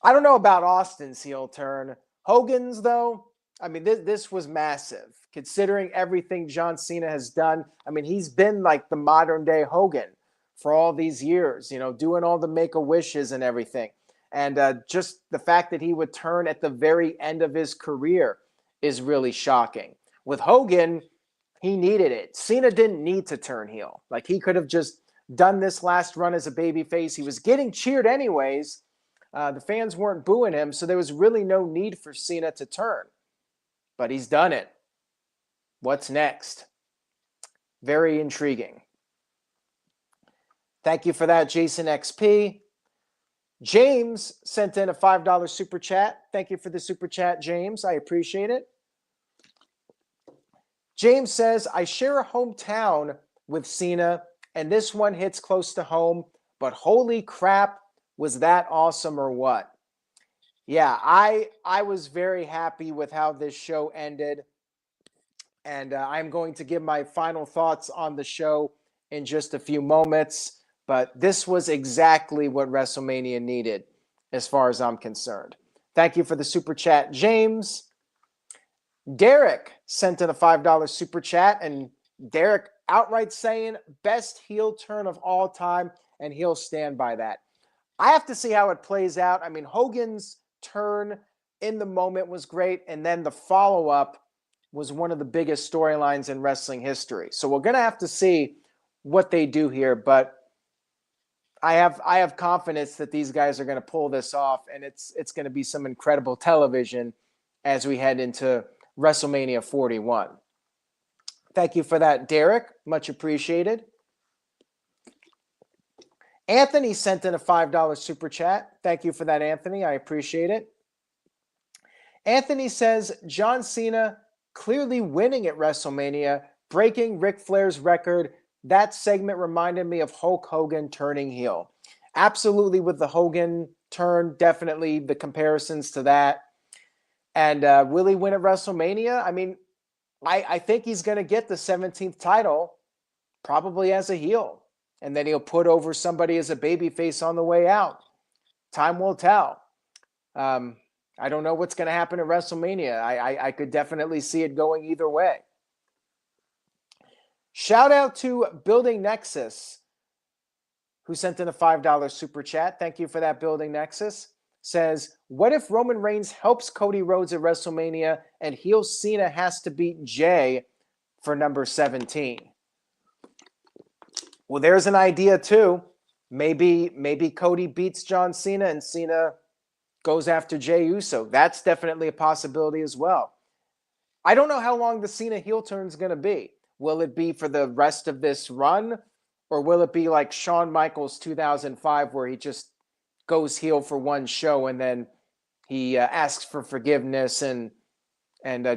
I don't know about Austin's heel turn. Hogan's, though, I mean, this was massive. Considering everything John Cena has done, I mean, he's been like the modern-day Hogan for all these years, you know, doing all the Make-A-Wishes and everything. And just the fact that he would turn at the very end of his career is really shocking. With Hogan, he needed it. Cena didn't need to turn heel. Like, he could have just done this last run as a babyface. He was getting cheered anyways. The fans weren't booing him, so there was really no need for Cena to turn. But he's done it. What's next? Very intriguing. Thank you for that, Jason XP. James sent in a $5 super chat. Thank you for the super chat, James. I appreciate it. James says, I share a hometown with Cena, and this one hits close to home, but holy crap, was that awesome or what? Yeah, I was very happy with how this show ended, and I'm going to give my final thoughts on the show in just a few moments, but this was exactly what WrestleMania needed as far as I'm concerned. Thank you for the super chat, James. Derek sent in a $5 super chat, and Derek outright saying best heel turn of all time, and he'll stand by that. I have to see how it plays out. I mean, Hogan's turn in the moment was great, and then the follow-up was one of the biggest storylines in wrestling history. So we're going to have to see what they do here, but I have confidence that these guys are going to pull this off, and it's going to be some incredible television as we head into WrestleMania 41. Thank you for that, Derek. Much appreciated. Anthony sent in a $5 super chat. Thank you for that, Anthony. I appreciate it. Anthony says, John Cena clearly winning at WrestleMania, breaking Ric Flair's record. That segment reminded me of Hulk Hogan turning heel. Absolutely, with the Hogan turn, definitely the comparisons to that. And will he win at WrestleMania? I mean, I think he's going to get the 17th title probably as a heel. And then he'll put over somebody as a babyface on the way out. Time will tell. I don't know what's going to happen at WrestleMania. I could definitely see it going either way. Shout out to Building Nexus, who sent in a $5 super chat. Thank you for that, Building Nexus. Says, what if Roman Reigns helps Cody Rhodes at WrestleMania and heel Cena has to beat Jay for number 17? Well, there's an idea too. Maybe Cody beats John Cena and Cena goes after Jey Uso. That's definitely a possibility as well. I don't know how long the Cena heel turn is going to be. Will it be for the rest of this run? Or will it be like Shawn Michaels 2005 where he just goes heel for one show and then he asks for forgiveness and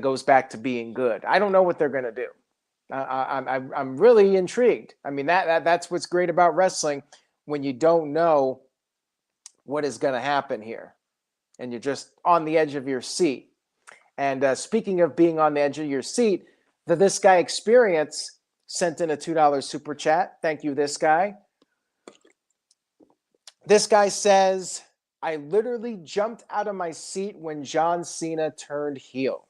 goes back to being good? I don't know what they're going to do. I'm really intrigued. I mean, that's what's great about wrestling when you don't know what is going to happen here. And you're just on the edge of your seat. And speaking of being on the edge of your seat, the This Guy Experience sent in a $2 super chat. Thank you, this guy. This guy says, I literally jumped out of my seat when John Cena turned heel.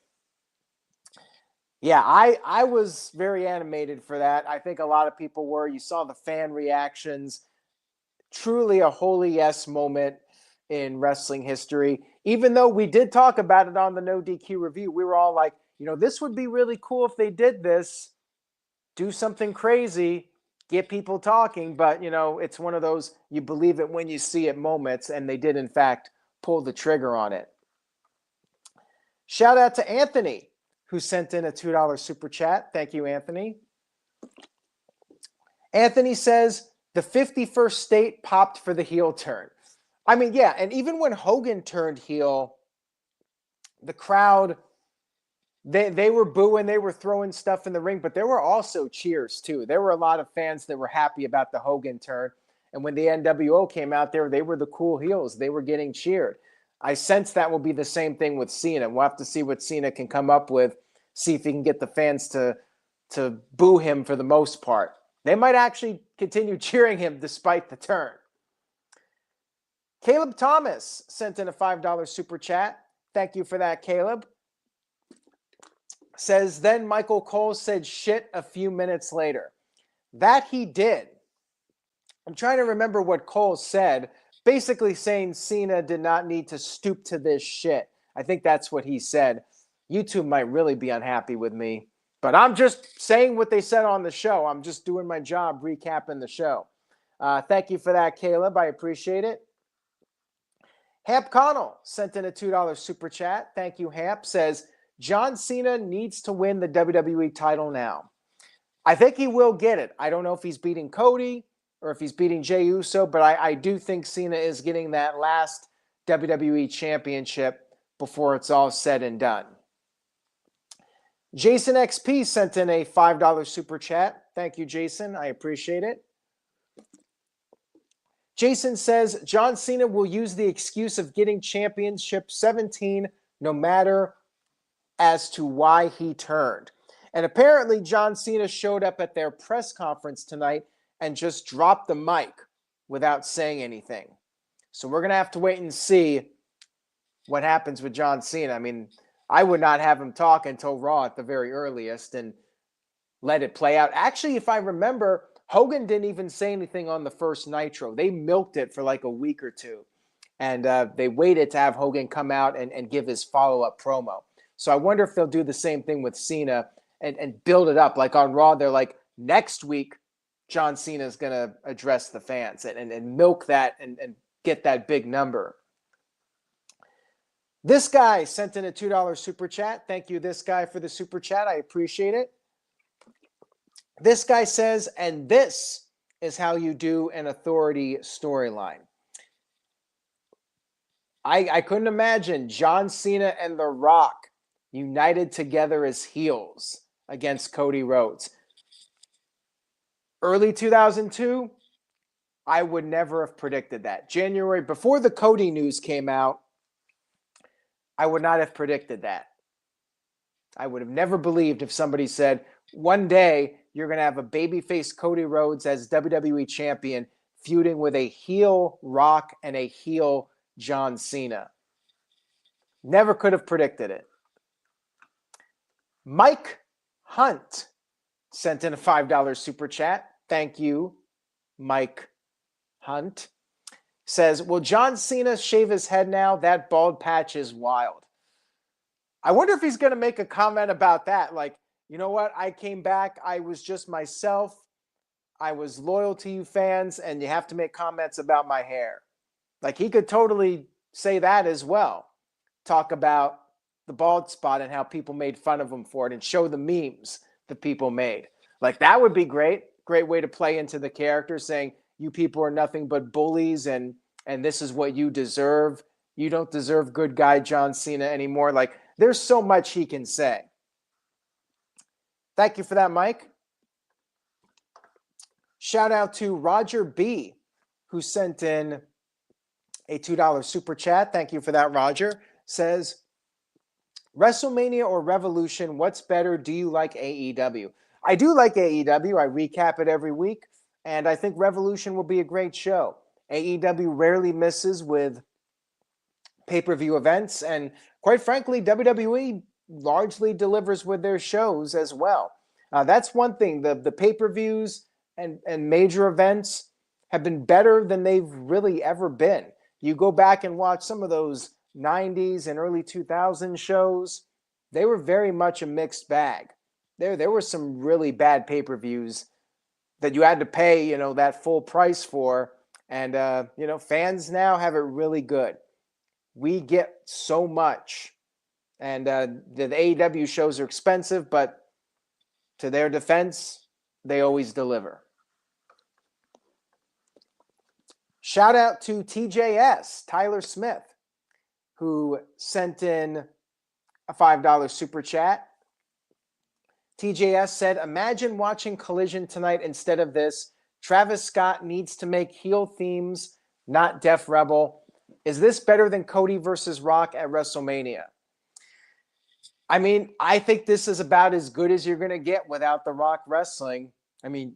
Yeah, I was very animated for that. I think a lot of people were. You saw the fan reactions. Truly a holy yes moment in wrestling history. Even though we did talk about it on the No DQ review, we were all like, this would be really cool if they did this. Do something crazy, get people talking. But, it's one of those you believe it when you see it moments, and they did, in fact, pull the trigger on it. Shout out to Anthony, who sent in a $2 super chat. Thank you, Anthony. Anthony says, the 51st state popped for the heel turn. I mean, yeah, and even when Hogan turned heel, the crowd, they were booing, they were throwing stuff in the ring, but there were also cheers too. There were a lot of fans that were happy about the Hogan turn. And when the NWO came out there, they were the cool heels. They were getting cheered. I sense that will be the same thing with Cena. We'll have to see what Cena can come up with, see if he can get the fans to boo him for the most part. They might actually continue cheering him despite the turn. Caleb Thomas sent in a $5 super chat. Thank you for that, Caleb. Says, then Michael Cole said shit a few minutes later. That he did. I'm trying to remember what Cole said, basically saying Cena did not need to stoop to this shit. I think that's what he said. You two might really be unhappy with me, but I'm just saying what they said on the show. I'm just doing my job recapping the show. Thank you for that, Caleb. I appreciate it. Hap Connell sent in a $2 super chat. Thank you, Hap. Says, John Cena needs to win the WWE title now. I think he will get it. I don't know if he's beating Cody or if he's beating Jey Uso, but I do think Cena is getting that last WWE championship before it's all said and done. Jason XP sent in a $5 super chat. Thank you, Jason. I appreciate it. Jason says, John Cena will use the excuse of getting championship 17 no matter as to why he turned. And apparently John Cena showed up at their press conference tonight and just dropped the mic without saying anything. So we're going to have to wait and see what happens with John Cena. I mean, I would not have him talk until Raw at the very earliest and let it play out. Actually, if I remember, Hogan didn't even say anything on the first Nitro. They milked it for like a week or two. And they waited to have Hogan come out and give his follow-up promo. So I wonder if they'll do the same thing with Cena and build it up. Like on Raw, they're like, next week, John Cena is going to address the fans and milk that and get that big number. This guy sent in a $2 super chat. Thank you, this guy, for the super chat. I appreciate it. This guy says, and this is how you do an authority storyline. I couldn't imagine John Cena and The Rock united together as heels against Cody Rhodes. Early 2002, I would never have predicted that. January, before the Cody news came out, I would not have predicted that. I would have never believed if somebody said, one day you're going to have a babyface Cody Rhodes as WWE champion feuding with a heel Rock and a heel John Cena. Never could have predicted it. Mike Hunt sent in a $5 super chat. Thank you, Mike Hunt. Says, will John Cena shave his head now? That bald patch is wild. I wonder if he's going to make a comment about that. Like, you know what? I came back. I was just myself. I was loyal to you fans, and you have to make comments about my hair. Like, he could totally say that as well. Talk about the bald spot and how people made fun of him for it and show the memes that people made. Like, that would be great. Great way to play into the character, saying you people are nothing but bullies and this is what you deserve. You don't deserve good guy John Cena anymore. Like, there's so much he can say. Thank you for that, Mike. Shout out to Roger B, who sent in a $2 super chat. Thank you for that, Roger. Says, WrestleMania or Revolution, what's better? Do you like AEW? I do like AEW. I recap it every week, and I think Revolution will be a great show. AEW rarely misses with pay-per-view events, and quite frankly, WWE largely delivers with their shows as well. That's one thing. The pay-per-views and major events have been better than they've really ever been. You go back and watch some of those 90s and early 2000s shows, they were very much a mixed bag. There were some really bad pay-per-views that you had to pay, that full price for, and fans now have it really good. We get so much, and the AEW shows are expensive, but to their defense, they always deliver. Shout out to TJS, Tyler Smith, who sent in a $5 super chat. TJS said, imagine watching Collision tonight instead of this. Travis Scott needs to make heel themes, not Def Rebel. Is this better than Cody versus Rock at WrestleMania? I mean, I think this is about as good as you're going to get without The Rock wrestling. I mean,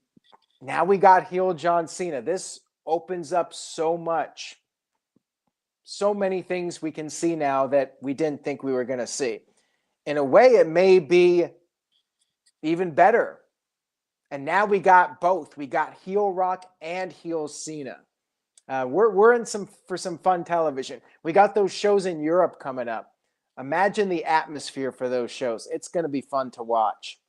now we got heel John Cena. This opens up so much. So many things we can see now that we didn't think we were going to see. In a way, it may be even better. And now we got both. We got heel Rock and heel Cena. We're in for some fun television. We got those shows in Europe coming up. Imagine the atmosphere for those shows. It's going to be fun to watch.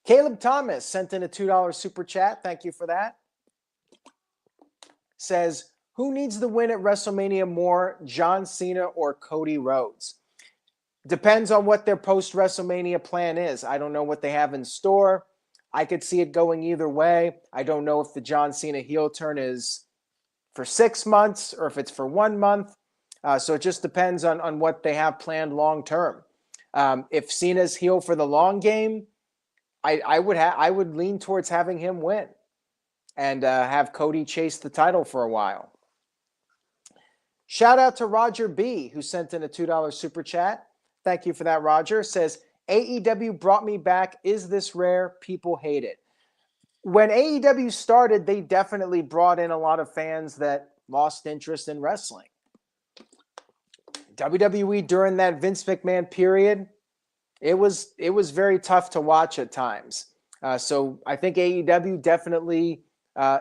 Caleb Thomas sent in a $2 super chat. Thank you for that. Says, who needs the win at WrestleMania more, John Cena or Cody Rhodes? Depends on what their post-WrestleMania plan is. I don't know what they have in store. I could see it going either way. I don't know if the John Cena heel turn is for 6 months or if it's for 1 month. So it just depends on what they have planned long term. If Cena's heel for the long game, I would lean towards having him win and have Cody chase the title for a while. Shout out to Roger B, who sent in a $2 super chat. Thank you for that, Roger. Says, AEW brought me back. Is this rare? People hate it. When AEW started, they definitely brought in a lot of fans that lost interest in wrestling. WWE during that Vince McMahon period, it was very tough to watch at times. So I think AEW definitely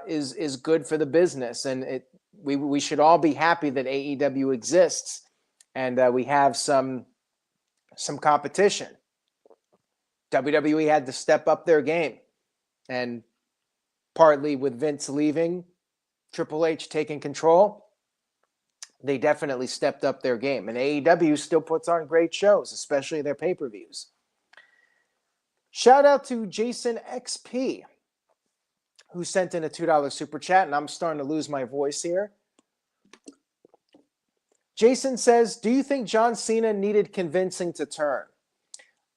is good for the business, and we should all be happy that AEW exists and we have some competition. WWE had to step up their game, and partly with Vince leaving, Triple H taking control, they definitely stepped up their game. And AEW still puts on great shows, especially their pay-per-views. Shout out to Jason XP, who sent in a $2 super chat, and I'm starting to lose my voice here. Jason says, do you think John Cena needed convincing to turn?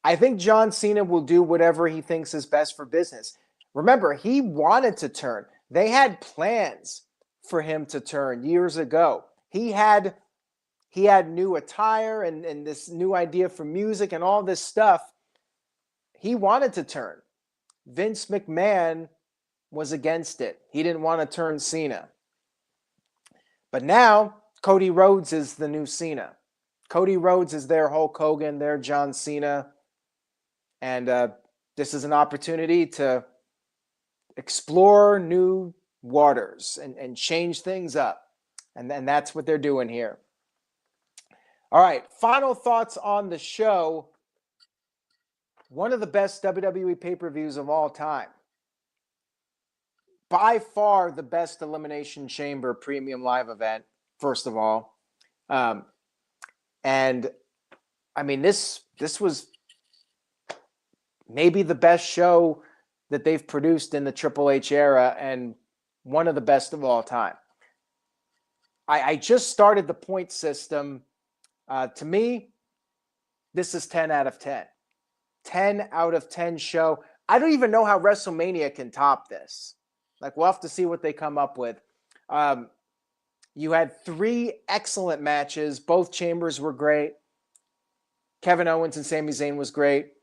I think John Cena will do whatever he thinks is best for business. Remember, he wanted to turn. They had plans for him to turn years ago. He had he had new attire and this new idea for music and all this stuff. He wanted to turn. Vince McMahon was against it. He didn't want to turn Cena. But now, Cody Rhodes is the new Cena. Cody Rhodes is their Hulk Hogan, their John Cena. And this is an opportunity to explore new waters and change things up. And that's what they're doing here. All right, final thoughts on the show. One of the best WWE pay-per-views of all time. By far the best Elimination Chamber premium live event, first of all. And I mean, this was maybe the best show that they've produced in the Triple H era and one of the best of all time. I just started the point system. To me, this is 10 out of 10. 10 out of 10 show. I don't even know how WrestleMania can top this. Like, we'll have to see what they come up with. You had 3 excellent matches. Both chambers were great. Kevin Owens and Sami Zayn was great.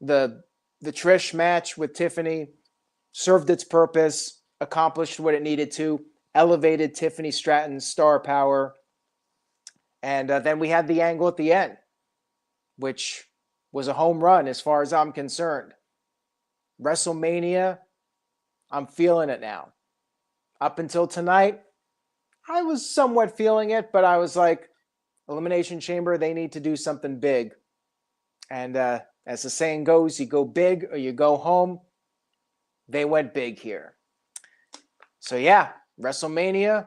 The Trish match with Tiffany served its purpose, accomplished what it needed to, elevated Tiffany Stratton's star power. And then we had the angle at the end, which was a home run as far as I'm concerned. WrestleMania, I'm feeling it now. Up until tonight, I was somewhat feeling it, but I was like, Elimination Chamber, they need to do something big. And as the saying goes, you go big or you go home. They went big here. So yeah, WrestleMania,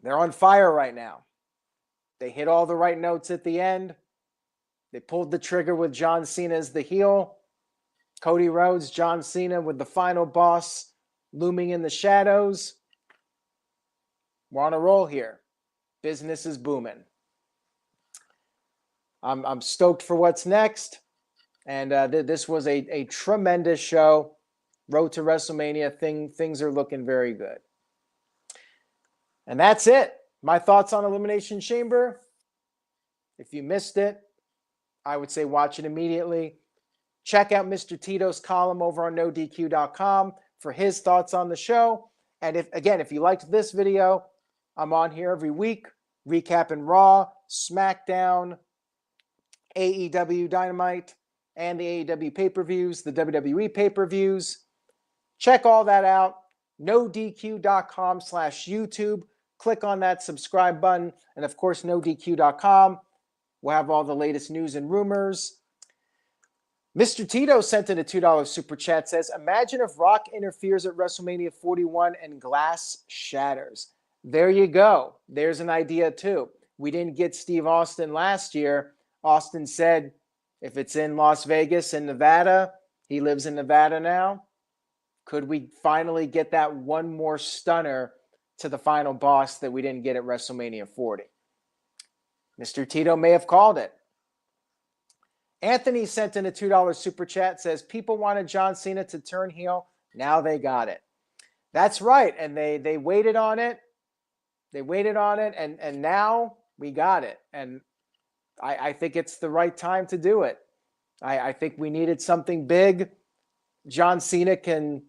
they're on fire right now. They hit all the right notes at the end. They pulled the trigger with John Cena as the heel. Cody Rhodes, John Cena with the final boss looming in the shadows. We're on a roll here. Business is booming. I'm stoked for what's next. And this was a tremendous show. Road to WrestleMania. Things are looking very good. And that's it. My thoughts on Elimination Chamber. If you missed it, I would say watch it immediately. Check out Mr. Tito's column over on NoDQ.com for his thoughts on the show. And if you liked this video, I'm on here every week, recapping Raw, SmackDown, AEW Dynamite, and the AEW pay-per-views, the WWE pay-per-views. Check all that out. NoDQ.com/YouTube. Click on that subscribe button. And of course, NoDQ.com. We'll have all the latest news and rumors. Mr. Tito sent in a $2 super chat, says, imagine if Rock interferes at WrestleMania 41 and glass shatters. There you go. There's an idea too. We didn't get Steve Austin last year. Austin said, if it's in Las Vegas and Nevada, he lives in Nevada now. Could we finally get that one more stunner to the final boss that we didn't get at WrestleMania 40? Mr. Tito may have called it. Anthony sent in a $2 super chat, says, people wanted John Cena to turn heel. Now they got it. That's right. And they waited on it. They waited on it. And now we got it. And I think it's the right time to do it. I think we needed something big. John Cena can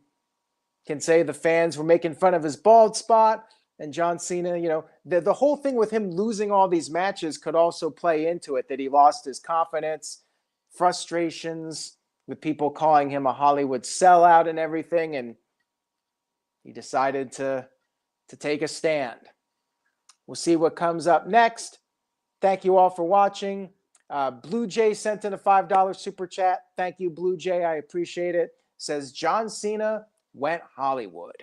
say the fans were making fun of his bald spot. And John Cena, the whole thing with him losing all these matches could also play into it, that he lost his confidence, frustrations with people calling him a Hollywood sellout and everything. And he decided to take a stand. We'll see what comes up next. Thank you all for watching. Blue Jay sent in a $5 super chat. Thank you, Blue Jay. I appreciate it. Says John Cena went Hollywood.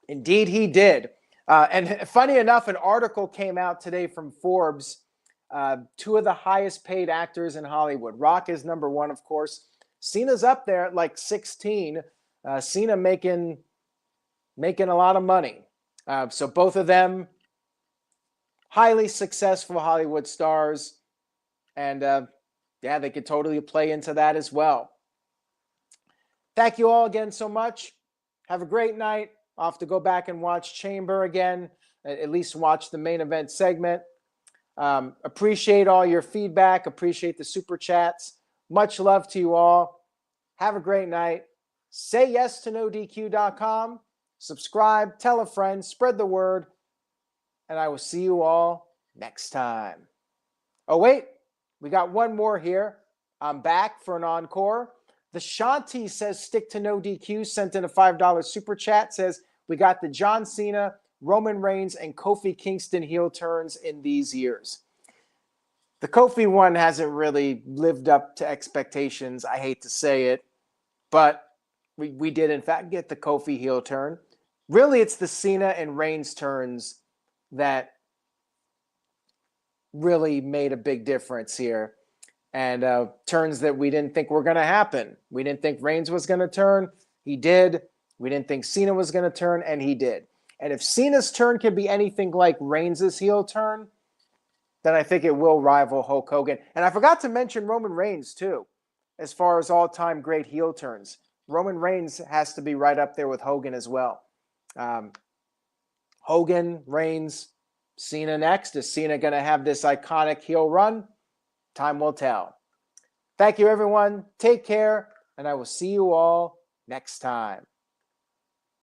Indeed, he did. And funny enough, an article came out today from Forbes. 2 of the highest paid actors in Hollywood. Rock is number 1, of course. Cena's up there at like 16. Cena making a lot of money. So both of them, highly successful Hollywood stars. And yeah, they could totally play into that as well. Thank you all again so much. Have a great night. I'll have to go back and watch Chamber again. at least watch the main event segment. Appreciate all your feedback. Appreciate the super chats. Much love to you all. Have a great night. Say yes to NoDQ.com. Subscribe, tell a friend, spread the word, and I will see you all next time. Oh, wait, we got one more here. I'm back for an encore. The Shanti says stick to no DQ, sent in a $5 super chat, says we got the John Cena, Roman Reigns, and Kofi Kingston heel turns in these years. The Kofi one hasn't really lived up to expectations. I hate to say it, but we did in fact get the Kofi heel turn. Really, it's the Cena and Reigns turns that really made a big difference here. And turns that we didn't think were going to happen. We didn't think Reigns was going to turn. He did. We didn't think Cena was going to turn, and he did. And if Cena's turn can be anything like Reigns' heel turn, then I think it will rival Hulk Hogan. And I forgot to mention Roman Reigns, too, as far as all-time great heel turns. Roman Reigns has to be right up there with Hogan as well. Hogan, Reigns, Cena next. Is Cena going to have this iconic heel run? Time will tell. Thank you, everyone. Take care, and I will see you all next time.